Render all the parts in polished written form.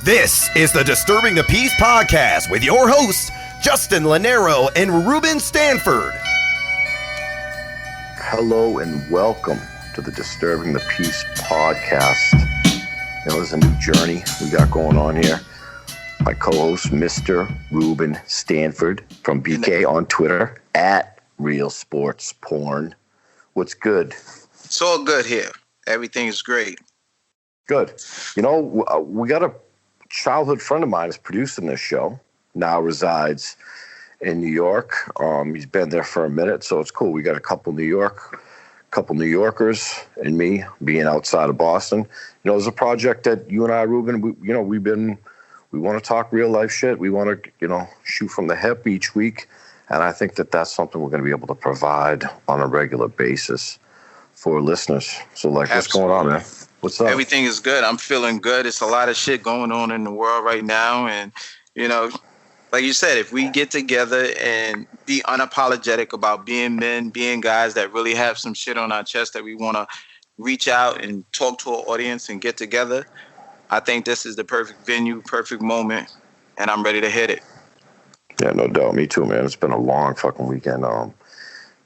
This is the Disturbing the Peace podcast with your hosts, Justin Lonero and Reuben Stanford. Hello and welcome to the Disturbing the Peace podcast. There's a new journey we got going on here. My co-host, Mr. Reuben Stanford from BK on Twitter at Real Sports Porn. What's good? It's all good here. Everything is great. Good. We got a childhood friend of mine is producing this show. Now resides in New York. He's been there for a minute, so it's cool. We got a couple New Yorkers and me being outside of Boston. There's a project that you and I, Reuben, we want to talk real life shit. We want to, shoot from the hip each week. And I think that that's something we're going to be able to provide on a regular basis for listeners. So, what's going on, man? What's up? Everything is good. I'm feeling good. It's a lot of shit going on in the world right now. And, like you said, if we get together and be unapologetic about being men, being guys that really have some shit on our chest that we want to reach out and talk to our audience and get together, I think this is the perfect venue, perfect moment, and I'm ready to hit it. Yeah, no doubt. Me too, man. It's been a long fucking weekend.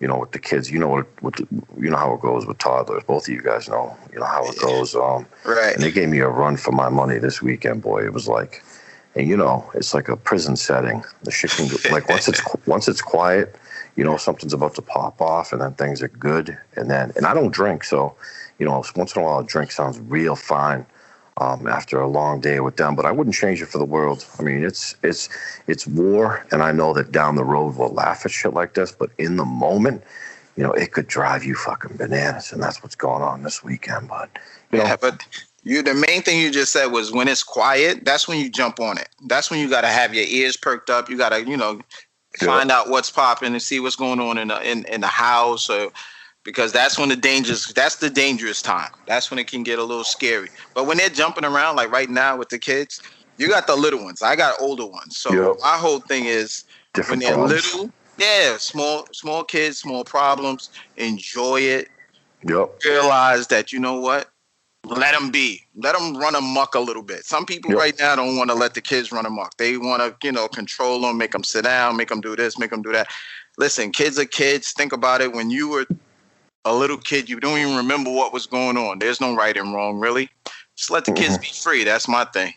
With the kids, how it goes with toddlers. Both of you guys know how it goes. Right. And they gave me a run for my money this weekend, boy. It was like, and it's like a prison setting. The shit can like once it's quiet, something's about to pop off, and then things are good. And I don't drink, so once in a while a drink sounds real fine. After a long day with them, but I wouldn't change it for the world. I mean, it's war, and I know that down the road we'll laugh at shit like this, but in the moment, it could drive you fucking bananas, and that's what's going on this weekend. But but the main thing you just said was when it's quiet, that's when you jump on it. That's when you got to have your ears perked up. You got to find out what's popping and see what's going on in the house or. Because that's when that's the dangerous time. That's when it can get a little scary. But when they're jumping around, like right now with the kids, you got the little ones. I got older ones. So my whole thing is different when they're problems. Little, small kids, small problems, enjoy it. Yep. Realize that, let them be. Let them run amok a little bit. Some people right now don't want to let the kids run amok. They want to, control them, make them sit down, make them do this, make them do that. Listen, kids are kids. Think about it. When you were a little kid, you don't even remember what was going on. There's no right and wrong, really. Just let the kids be free. That's my thing.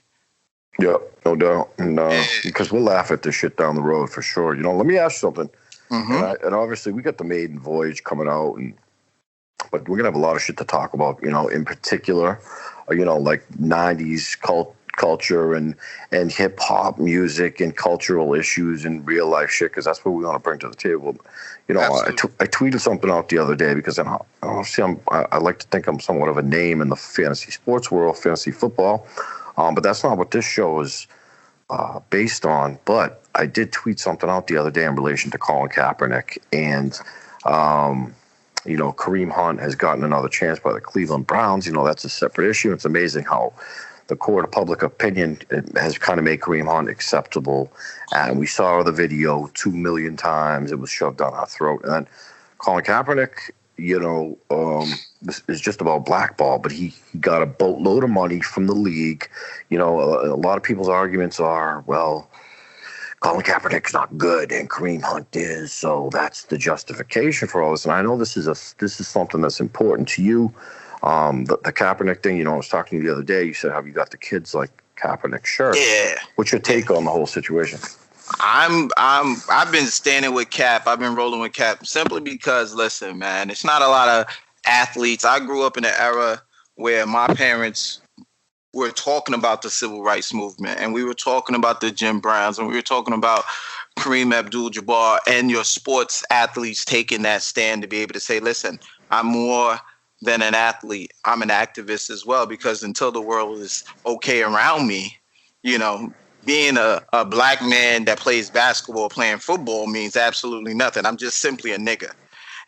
Yeah, no doubt. And because we'll laugh at this shit down the road for sure. Let me ask you something. Mm-hmm. And obviously we got the maiden voyage coming out, but we're gonna have a lot of shit to talk about. In particular, like 90s culture and hip hop music and cultural issues and real life shit, because that's what we want to bring to the table. I tweeted something out the other day because I like to think I'm somewhat of a name in the fantasy sports world, fantasy football, but that's not what this show is based on. But I did tweet something out the other day in relation to Colin Kaepernick, and Kareem Hunt has gotten another chance by the Cleveland Browns. That's a separate issue. It's amazing how the court of public opinion has kind of made Kareem Hunt acceptable. And we saw the video 2 million times. It was shoved down our throat. And then Colin Kaepernick, this is just about blackball, but he got a boatload of money from the league. A lot of people's arguments are, well, Colin Kaepernick's not good and Kareem Hunt is, so that's the justification for all this. And I know this is something that's important to you. The Kaepernick thing, I was talking to you the other day. You said, have you got the kids like Kaepernick shirts? Yeah. What's your take on the whole situation? I've been standing with Cap. I've been rolling with Cap simply because, listen, man, it's not a lot of athletes. I grew up in an era where my parents were talking about the civil rights movement, and we were talking about the Jim Browns, and we were talking about Kareem Abdul-Jabbar and your sports athletes taking that stand to be able to say, listen, I'm more than an athlete. I'm an activist as well, because until the world is okay around me, being a black man that plays basketball, playing football means absolutely nothing. I'm just simply a nigga.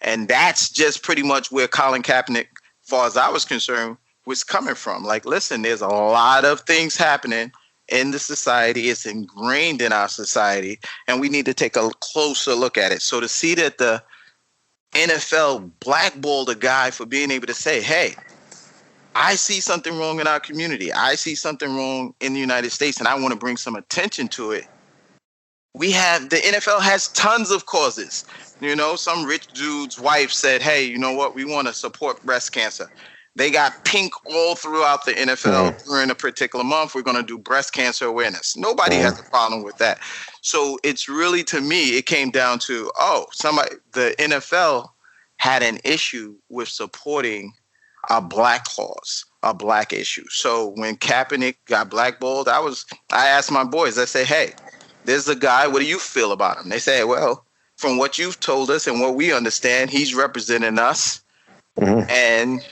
And that's just pretty much where Colin Kaepernick, as far as I was concerned, was coming from. Like, listen, there's a lot of things happening in the society. It's ingrained in our society, and we need to take a closer look at it. So to see that the NFL blackballed a guy for being able to say, hey, I see something wrong in our community. I see something wrong in the United States, and I want to bring some attention to it. The NFL has tons of causes. Some rich dude's wife said, hey, you know what? We want to support breast cancer. They got pink all throughout the NFL during a particular month. We're going to do breast cancer awareness. Nobody has a problem with that. So it's really, to me, it came down to, the NFL had an issue with supporting a black cause, a black issue. So when Kaepernick got blackballed, I asked my boys, I said, hey, there's a guy, what do you feel about him? They said, well, from what you've told us and what we understand, he's representing us. And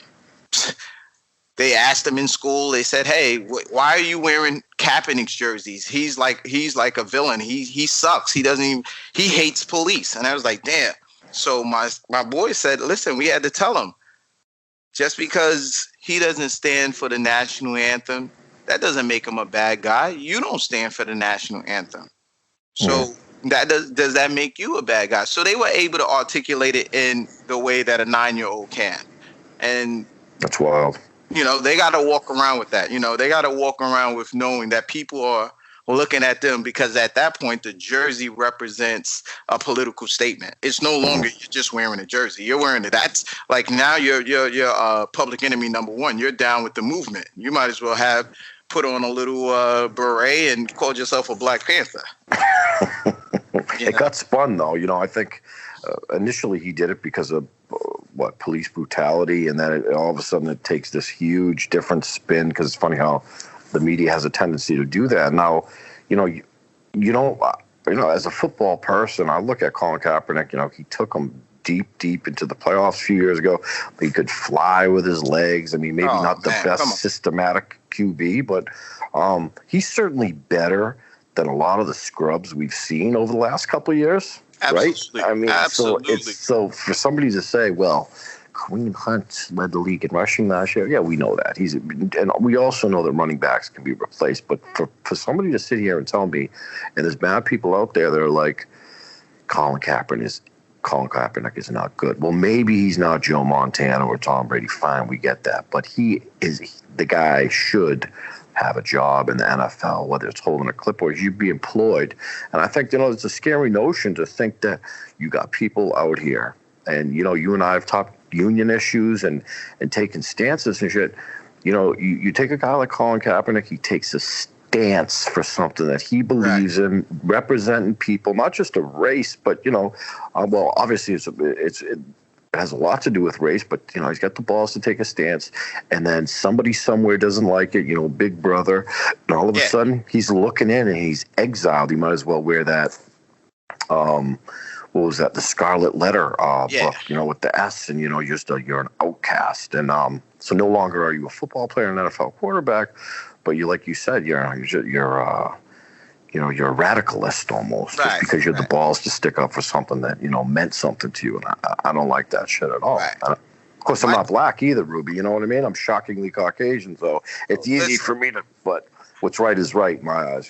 they asked him in school, they said, hey, why are you wearing Kaepernick's jerseys? He's like a villain. He sucks. He hates police. And I was like, damn. So my boy said, listen, we had to tell him, just because he doesn't stand for the national anthem, that doesn't make him a bad guy. You don't stand for the national anthem. So does that make you a bad guy? So they were able to articulate it in the way that a 9-year-old can. And that's wild. They got to walk around with that. They got to walk around with knowing that people are looking at them, because at that point, the jersey represents a political statement. It's no longer you're just wearing a jersey. You're wearing it. That's like now you're public enemy number one. You're down with the movement. You might as well have put on a little beret and called yourself a Black Panther. It got spun, though. I think initially he did it because of police brutality, and then all of a sudden it takes this huge different spin, because it's funny how the media has a tendency to do that. Now, as a football person, I look at Colin Kaepernick. He took them deep into the playoffs a few years ago. He could fly with his legs. I mean, maybe not the best systematic QB, but he's certainly better than a lot of the scrubs we've seen over the last couple of years. Absolutely. Right? I mean, absolutely. So for somebody to say, well, Kareem Hunt led the league in rushing last year. Yeah, we know that. And we also know that running backs can be replaced. But for somebody to sit here and tell me, and there's bad people out there that are like, Colin Kaepernick is not good. Well, maybe he's not Joe Montana or Tom Brady. Fine, we get that. But the guy should have a job in the NFL, whether it's holding a clipboard, you'd be employed. And I think, it's a scary notion to think that you got people out here, and, you and I have talked union issues and taken stances and shit. You take a guy like Colin Kaepernick, he takes a stance for something that he believes in, representing people, not just a race, but, well, obviously it has a lot to do with race, but, he's got the balls to take a stance, and then somebody somewhere doesn't like it, big brother, and all of a sudden he's looking in and he's exiled. He might as well wear that, what was that, the Scarlet Letter book, with the S, and, you're an outcast. And so no longer are you a football player and an NFL quarterback, but like you said, you're a radicalist almost, just because you had the balls to stick up for something that, meant something to you. And I don't like that shit at all. Of course, I'm not black either, Ruby. You know what I mean? I'm shockingly Caucasian, so it's easy for me but what's right is right in my eyes,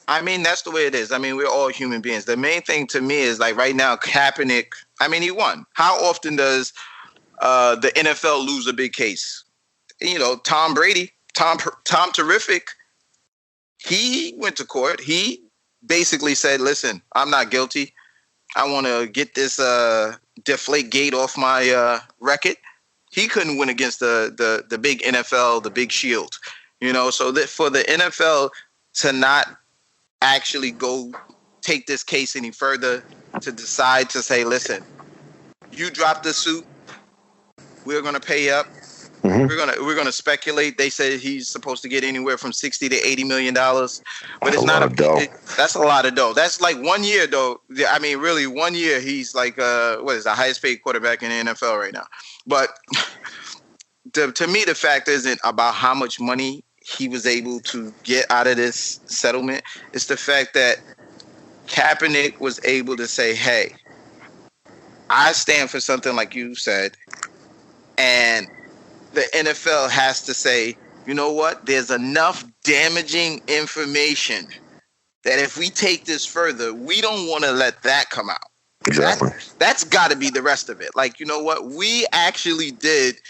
I mean, that's the way it is. I mean, we're all human beings. The main thing to me is, like, right now, Kaepernick, I mean, he won. How often does the NFL lose a big case? Tom Brady, Tom Terrific, he went to court. He basically said, listen, I'm not guilty. I want to get this deflate gate off my record. He couldn't win against the big NFL, the big shield. So that for the NFL to not actually go take this case any further, to decide to say, listen, you dropped the suit, we're going to pay up. We're gonna speculate. They say he's supposed to get anywhere from $60 to $80 million, but it's not that's a lot of dough. That's like 1 year, though. I mean, really, 1 year he's like what is the highest paid quarterback in the NFL right now. But to me, the fact isn't about how much money he was able to get out of this settlement. It's the fact that Kaepernick was able to say, hey, I stand for something like you said, and the NFL has to say, you know what? There's enough damaging information that if we take this further, we don't want to let that come out. Exactly. That's got to be the rest of it. Like, you know what? We actually did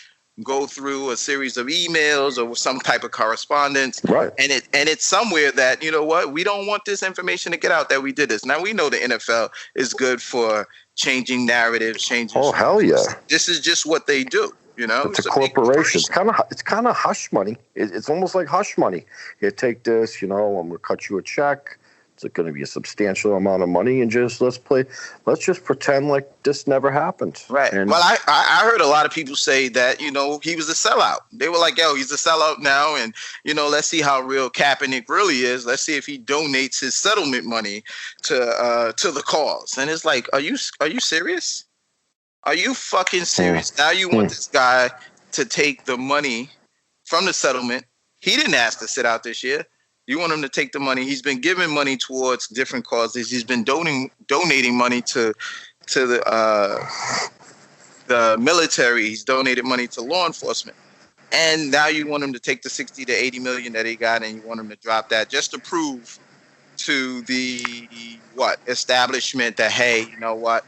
go through a series of emails or some type of correspondence. Right. And it's somewhere that, you know what, we don't want this information to get out that we did this. Now, we know the NFL is good for changing narratives, changing. Oh, hell yeah. This is just what they do. You know, it's a corporation. It's kind of hush money. It's almost like hush money. Here, take this. You know, I'm gonna cut you a check. It's going to be a substantial amount of money, and let's just pretend like this never happened. Right. And, well, I heard a lot of people say that, you know, he was a sellout. They were like, yo, he's a sellout now, and, you know, let's see how real Kaepernick really is. Let's see if he donates his settlement money to the cause. And it's like, are you serious? Are you fucking serious? Now you want this guy to take the money from the settlement. He didn't ask to sit out this year. You want him to take the money. He's been giving money towards different causes. He's been donating money to the military. He's donated money to law enforcement. And now you want him to take the 60 to 80 million that he got, and you want him to drop that just to prove to the establishment that, hey, you know what?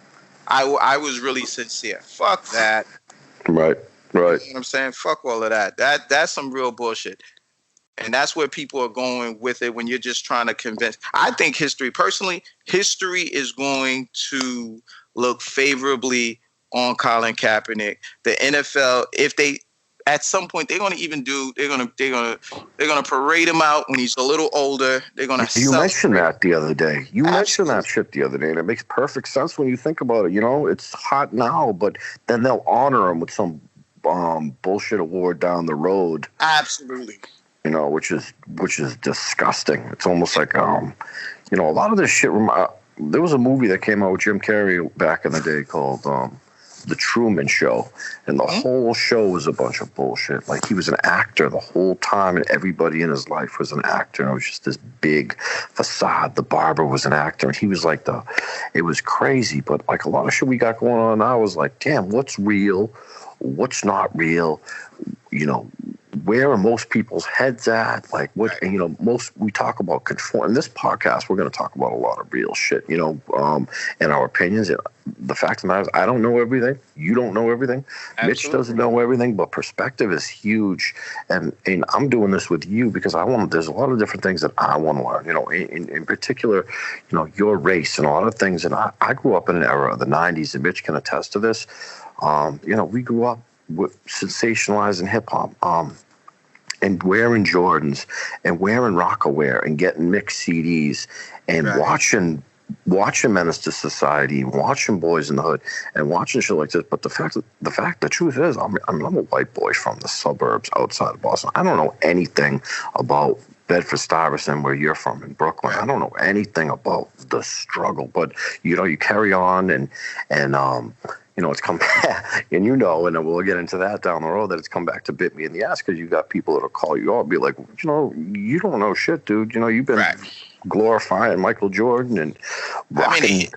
I was really sincere. Fuck that. Right. You know what I'm saying? Fuck all of that. That's some real bullshit. And that's where people are going with it when you're just trying to convince. I think history is going to look favorably on Colin Kaepernick. The NFL, if they at some point they're gonna parade him out when he's a little older. They're gonna. You mentioned that the other day. You mentioned that shit the other day, and it makes perfect sense when you think about it. You know, it's hot now, but then they'll honor him with some bullshit award down the road. Absolutely. You know, which is disgusting. It's almost like, you know, a lot of this shit. There was a movie that came out with Jim Carrey back in the day called The Truman Show, and the whole show was a bunch of bullshit. Like, he was an actor the whole time, and everybody in his life was an actor. And it was just this big facade. The barber was an actor, and he was like it was crazy. But like a lot of shit we got going on now is like, damn, what's real? What's not real? You know, where are most people's heads at? Like, what, and, you know, we talk about conform. In this podcast, we're going to talk about a lot of real shit, you know, and our opinions. The fact of the matter is, I don't know everything. You don't know everything. Absolutely. Mitch doesn't know everything, but perspective is huge. And I'm doing this with you because there's a lot of different things that I want to learn, you know, in particular, you know, your race and a lot of things. And I grew up in an era of the 90s, and Mitch can attest to this. You know, we grew up with sensationalizing hip hop, and wearing Jordans and wearing Rockaware and getting mixed CDs and watching Menace to Society, watching Boys in the Hood, and watching shit like this. But the truth is, I'm a white boy from the suburbs outside of Boston. I don't know anything about Bedford-Stuyvesant, where you're from in Brooklyn. I don't know anything about the struggle, but you know, you carry on and you know, it's come back, and you know, and we'll get into that down the road, that it's come back to bit me in the ass, because you got people that'll call you up, be like, you know, you don't know shit, dude. You know, you've been glorifying Michael Jordan and rocking. I mean,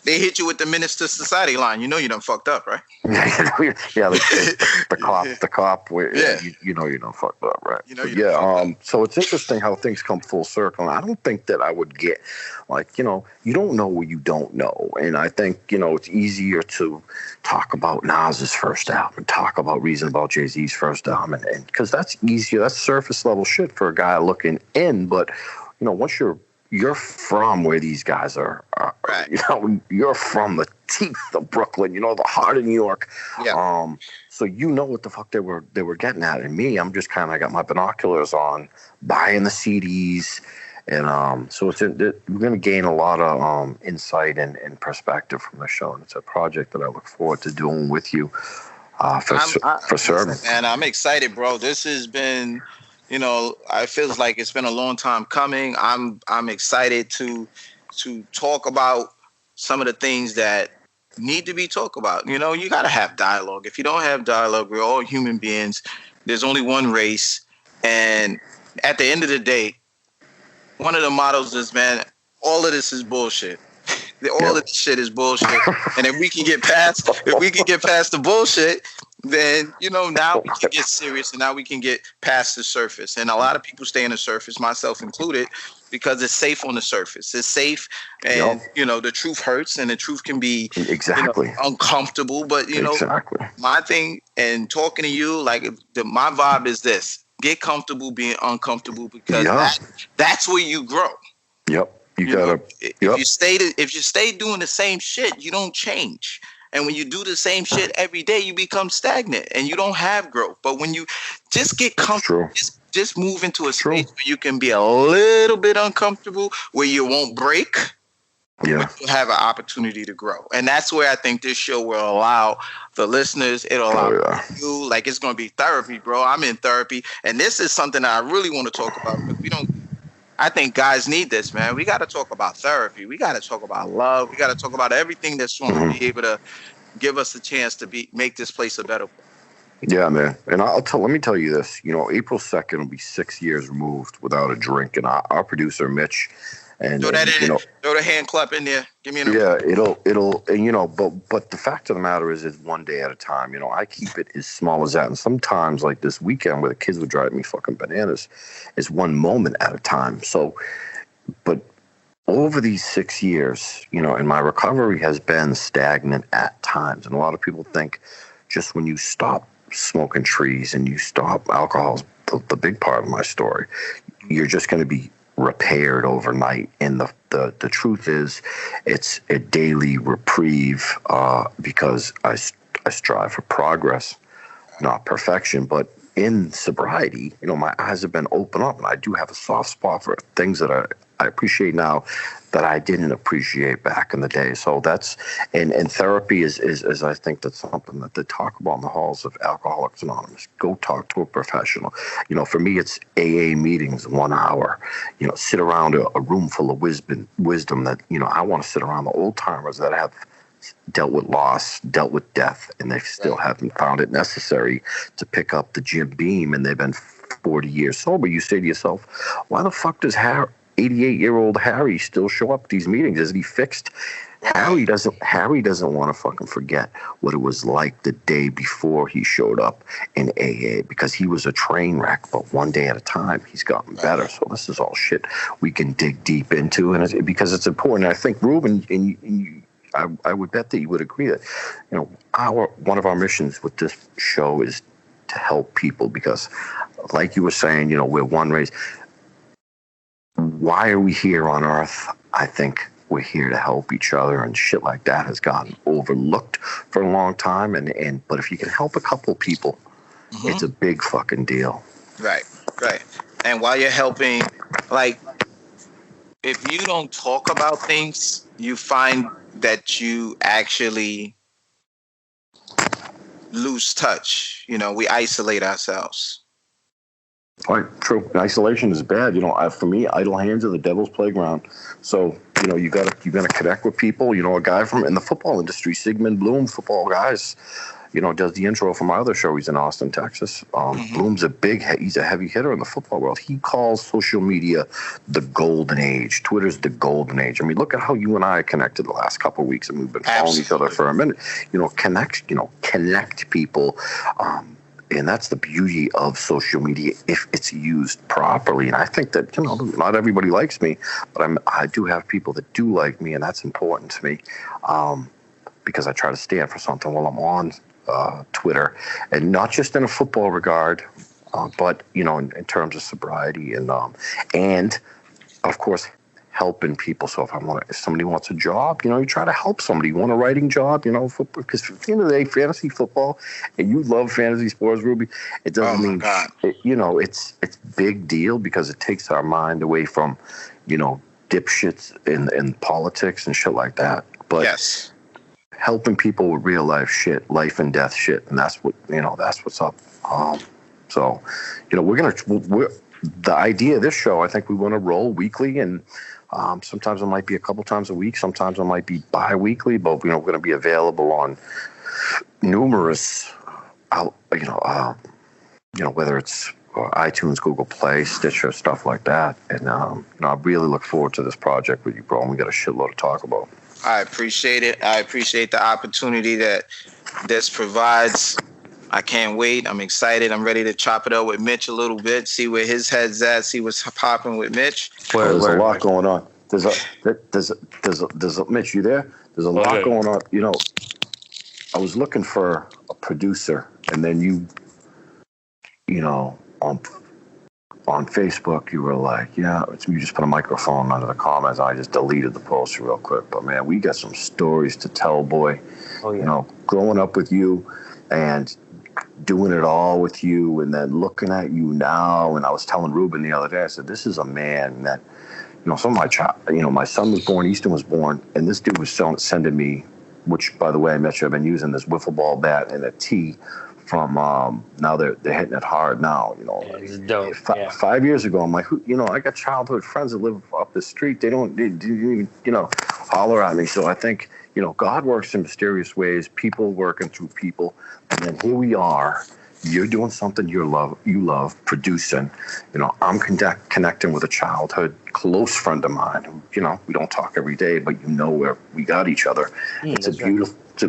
they hit you with the Menace to Society line. You know you done fucked up, right? Yeah, the cop. You know you done fucked up, right? You know, so it's interesting how things come full circle. And I don't think that I would get, like, you know, you don't know what you don't know. And I think, you know, it's easier to talk about Nas's first album, talk about Reason about Jay-Z's first album, and because that's easier. That's surface level shit for a guy looking in. But, you know, once you're from where these guys are, you know, you're from the teeth of Brooklyn, you know, the heart of New York. Yeah. So you know what the fuck they were getting at. And me, I'm just kind of got my binoculars on, buying the CDs, and so we're going to gain a lot of insight and perspective from the show. And it's a project that I look forward to doing with you for certain. And I'm excited, bro. This has been, you know, I feel like it's been a long time coming. I'm excited to talk about some of the things that need to be talked about. You know, you got to have dialogue. If you don't have dialogue, we're all human beings. There's only one race. And at the end of the day, one of the mottos is, man, all of this is bullshit. All of this shit is bullshit. And if we can get past the bullshit, then, now we can get serious and now we can get past the surface. And a lot of people stay on the surface, myself included, because it's safe on the surface. It's safe, and the truth hurts, and the truth can be uncomfortable. But my thing and talking to you, like my vibe is this: get comfortable being uncomfortable, because that's where you grow. Yep. If you stay doing the same shit, you don't change. And when you do the same shit every day, you become stagnant and you don't have growth. But when you just get comfortable, just move into a space where you can be a little bit uncomfortable, where you won't break, you'll have an opportunity to grow. And that's where I think this show will allow the listeners, it'll allow you, like it's going to be therapy, bro. I'm in therapy. And this is something I really want to talk about, because I think guys need this, man. We got to talk about therapy. We got to talk about love. We got to talk about everything that's going to be able to give us a chance to make this place a better place. Yeah, man. And let me tell you this. April 2nd will be 6 years removed without a drink. And our producer, Mitch, and throw that in. Throw the hand clap in there. Give me an it'll and but the fact of the matter is one day at a time. I keep it as small as that. And sometimes, like this weekend where the kids would drive me fucking bananas, is one moment at a time. So, but over these 6 years, and my recovery has been stagnant at times. And a lot of people think just when you stop smoking trees and you stop alcohol, the big part of my story, you're just going to be repaired overnight. And the truth is, it's a daily reprieve, because I strive for progress, not perfection. But in sobriety, my eyes have been opened up, and I do have a soft spot for things that I appreciate now that I didn't appreciate back in the day. So that's and therapy is I think that's something that they talk about in the halls of Alcoholics Anonymous. Go talk to a professional. For me, it's AA meetings, 1 hour. Sit around a room full of wisdom that I want to sit around the old timers that have dealt with loss, dealt with death, and they still haven't found it necessary to pick up the Jim Beam, and they've been 40 years sober. You say to yourself, why the fuck does 88-year-old Harry still show up at these meetings? Isn't he fixed? Harry doesn't want to fucking forget what it was like the day before he showed up in AA, because he was a train wreck, but one day at a time he's gotten better. So this is all shit we can dig deep into, and because it's important. And I think Reuben, and I would bet that you would agree that one of our missions with this show is to help people, because like you were saying, we're one race. Why are we here on Earth? I think we're here to help each other, and shit like that has gotten overlooked for a long time. But if you can help a couple people, it's a big fucking deal. Right. And while you're helping, like, if you don't talk about things, you find that you actually lose touch. We isolate ourselves. Right, true. Isolation is bad. For me, idle hands are the devil's playground. So, you gotta connect with people. A guy in the football industry, Sigmund Bloom, football guys, does the intro for my other show. He's in Austin, Texas. Bloom's he's a heavy hitter in the football world. He calls social media the golden age. Twitter's the golden age. I mean, look at how you and I connected the last couple of weeks, and we've been following each other for a minute. Connect people. And that's the beauty of social media if it's used properly. And I think that, not everybody likes me, but I do have people that do like me, and that's important to me, because I try to stand for something while I'm on Twitter, and not just in a football regard, but, in terms of sobriety and of course, helping people. So if somebody wants a job, you try to help somebody. You want a writing job, because at the end of the day, fantasy football, and you love fantasy sports, Ruby, it doesn't mean, it's big deal, because it takes our mind away from, dipshits in politics and shit like that. But helping people with real life shit, life and death shit, and that's what's up. So, the idea of this show, I think we want to roll weekly, and sometimes it might be a couple times a week. Sometimes it might be bi-weekly, but we're going to be available on numerous, whether it's iTunes, Google Play, Stitcher, stuff like that. And I really look forward to this project with you, bro. And we got a shitload to talk about. I appreciate it. I appreciate the opportunity that this provides. I can't wait. I'm excited. I'm ready to chop it up with Mitch a little bit, see where his head's at, see what's popping with Mitch. There's a lot going on. There's Mitch, you there? There's a lot going on. You know, I was looking for a producer, and then you know, on Facebook, you were like, yeah, you just put a microphone under the comments. I just deleted the post real quick. But, man, we got some stories to tell, boy. Oh, yeah. You know, growing up with you and doing it all with you and then looking at you now. And I was telling Reuben the other day, I said, this is a man that, you know, some of my son was born, Easton was born, and this dude was sending me, which, by the way, I met you, I've been using this wiffle ball bat and a tee from, now they're hitting it hard now, you know. It's dope. 5 years ago, I'm like, you know, I got childhood friends that live up the street. They didn't even, you know, holler at me. So I think, you know, God works in mysterious ways, people working through people. And then here we are. You're doing something you love, producing. You know, I'm connecting with a childhood close friend of mine who, you know, we don't talk every day, but you know where we got each other. It's a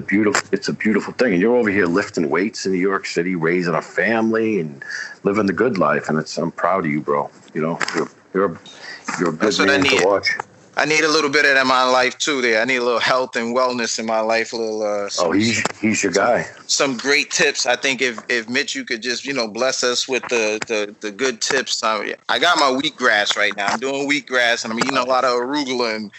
beautiful thing. And you're over here lifting weights in New York City, raising a family and living the good life. And I'm proud of you, bro. You know, you're a good man to watch. I need a little bit of that in my life too. There, I need a little health and wellness in my life. A little. He's your guy. Some great tips. I think if Mitch, you could just bless us with the good tips. I got my wheatgrass right now. I'm doing wheatgrass, and I'm eating a lot of arugula and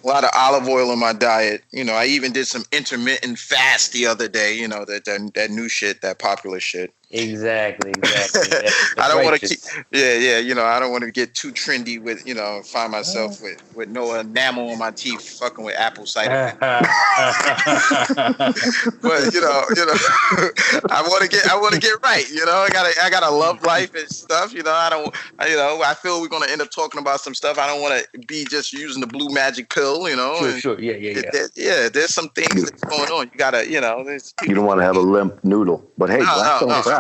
a lot of olive oil in my diet. You know, I even did some intermittent fast the other day. You know, that new shit, that popular shit. Exactly. I don't want to keep. Yeah. You know, I don't want to get too trendy with, find myself with no enamel on my teeth, fucking with apple cider. But I want to get right. You know, I gotta love life and stuff. You know, I feel we're gonna end up talking about some stuff. I don't want to be just using the blue magic pill. You know. Sure. Yeah. There's some things that's going on. You gotta, there's people. You don't want to have a limp noodle, but hey, black don't crack.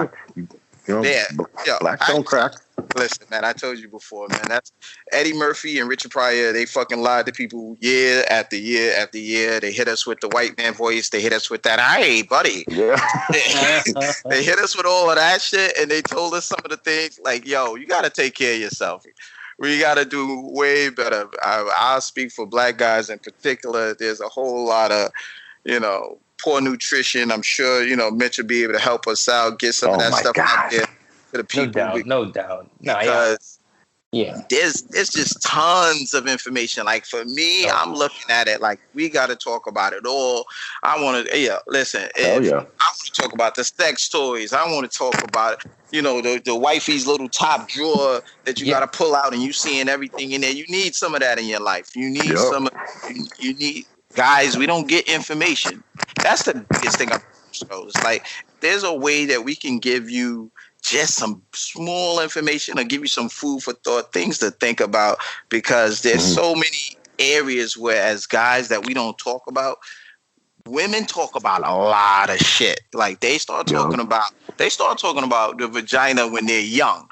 Black don't crack. Listen, man, I told you before, man. That's Eddie Murphy and Richard Pryor. They fucking lied to people year after year after year. They hit us with the white man voice. They hit us with that, hey, buddy. Yeah. They hit us with all of that shit, and they told us some of the things like, yo, you got to take care of yourself. We got to do way better. I'll speak for black guys in particular. There's a whole lot of, poor nutrition. I'm sure, Mitch will be able to help us out, get some of that stuff out there to the people. No doubt. Because there's just tons of information. Like for me, I'm looking at it like we got to talk about it all. I want to, listen. I want to talk about the sex toys. I want to talk about, the wifey's little top drawer that you got to pull out and you seeing everything in there. You need some of that in your life. You need you need. Guys, we don't get information. That's the biggest thing about shows. Like, there's a way that we can give you just some small information or give you some food for thought, things to think about, because there's so many areas where, as guys, that we don't talk about. Women talk about a lot of shit. Like, they start talking about the vagina when they're young.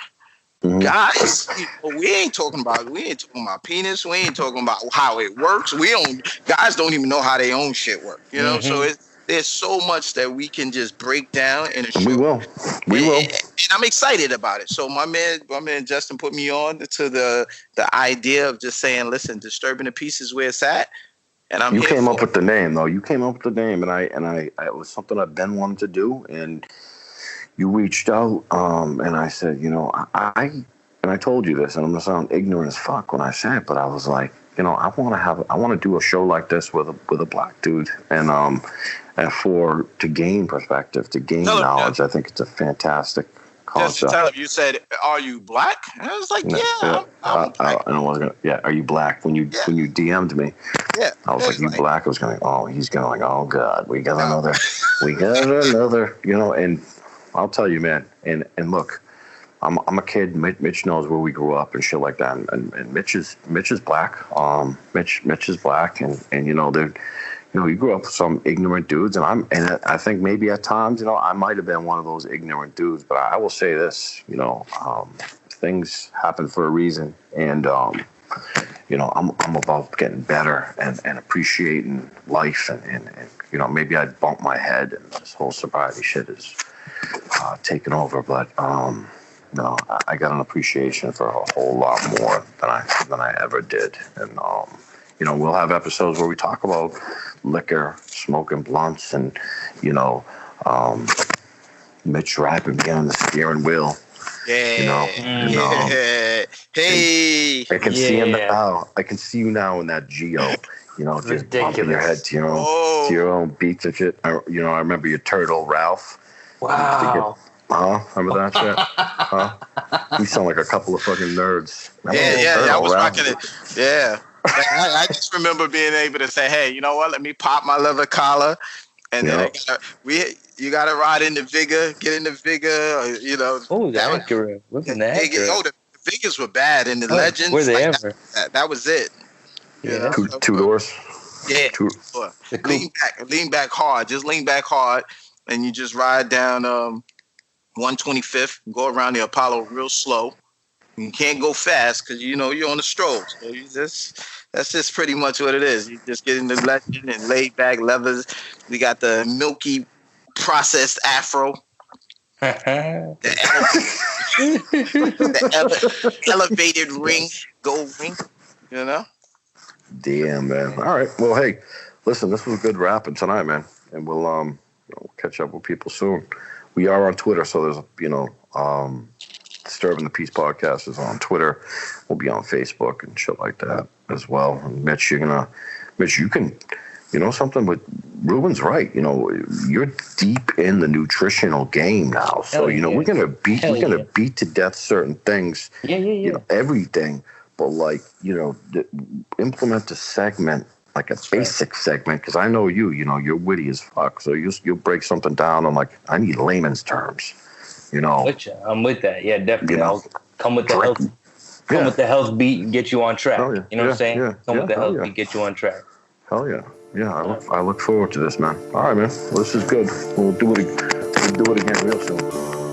Guys, we ain't talking about penis. We ain't talking about how it works. Guys don't even know how their own shit work. So there's so much that we can just break down in a show. We will. And I'm excited about it. So my man Justin put me on to the idea of just saying, listen, Disturbing the Peace is where it's at. And you came up with the name, though. You came up with the name, and I it was something I've been wanting to do, and you reached out, and I said, I told you this, and I'm gonna sound ignorant as fuck when I say it, but I was like, I want to do a show like this with a black dude, and to gain perspective, to gain knowledge. I think it's a fantastic concept. Just to tell him, you said, "Are you black?" And I was like, I'm black. And I was gonna, are you black? When you DM'd me, I was like, "You black?" I was going, he's going, oh God, we got another, and I'll tell you, man, and look, I'm a kid. Mitch knows where we grew up and shit like that. And Mitch is black. Mitch is black, and you grew up with some ignorant dudes, and I think maybe at times, I might have been one of those ignorant dudes. But I will say this, things happen for a reason, and I'm about getting better and appreciating life, and maybe I bumped my head, and this whole sobriety shit is taken over, but no, I got an appreciation for a whole lot more than I ever did, and you know, we'll have episodes where we talk about liquor, smoking blunts, and you know, Mitch Reuben being on the steering wheel. Yeah. You know, and, hey. I can see him now. I can see you now in that Geo. You know, just bumping your head to your own beats and shit. I remember your turtle, Ralph. Wow. Remember that shit? Huh? We sound like a couple of fucking nerds. I was rocking it. Yeah. I just remember being able to say, hey, you know what? Let me pop my leather collar. And then you got to ride in the Vigor, get in the Vigor, you know. Oh, the Acura. Wasn't that Acura? The Vigors were bad. And the Legends. Were they ever? That was it. Yeah. Two doors. Yeah. Lean back hard. Just lean back hard. And you just ride down 125th, go around the Apollo real slow. You can't go fast because you know you're on the stroll. So that's just pretty much what it is. You just get in the Legend and laid back leathers. We got the milky processed afro. the elevated ring, gold ring. You know? Damn, man. All right. Well, hey, listen, this was a good wrapping tonight, man. And we'll catch up with people soon. We are on Twitter, so there's Disturbing the Peace podcast is on Twitter. We'll be on Facebook and shit like that as well. And Mitch, you can, you know something, but Reuben's right. You know, you're deep in the nutritional game now, so we're gonna beat to death certain things. You know, everything, but like implement a segment. Like a basic segment, because I know you're witty as fuck. So you'll break something down on like, I need layman's terms, you know. I'm with that. Yeah, definitely. I'll come with the health. Come with the health beat and get you on track. Yeah. You know what I'm saying? Come with the health beat, get you on track. Hell yeah. Yeah, I look forward to this, man. All right, man. Well, this is good. We'll do it again real soon.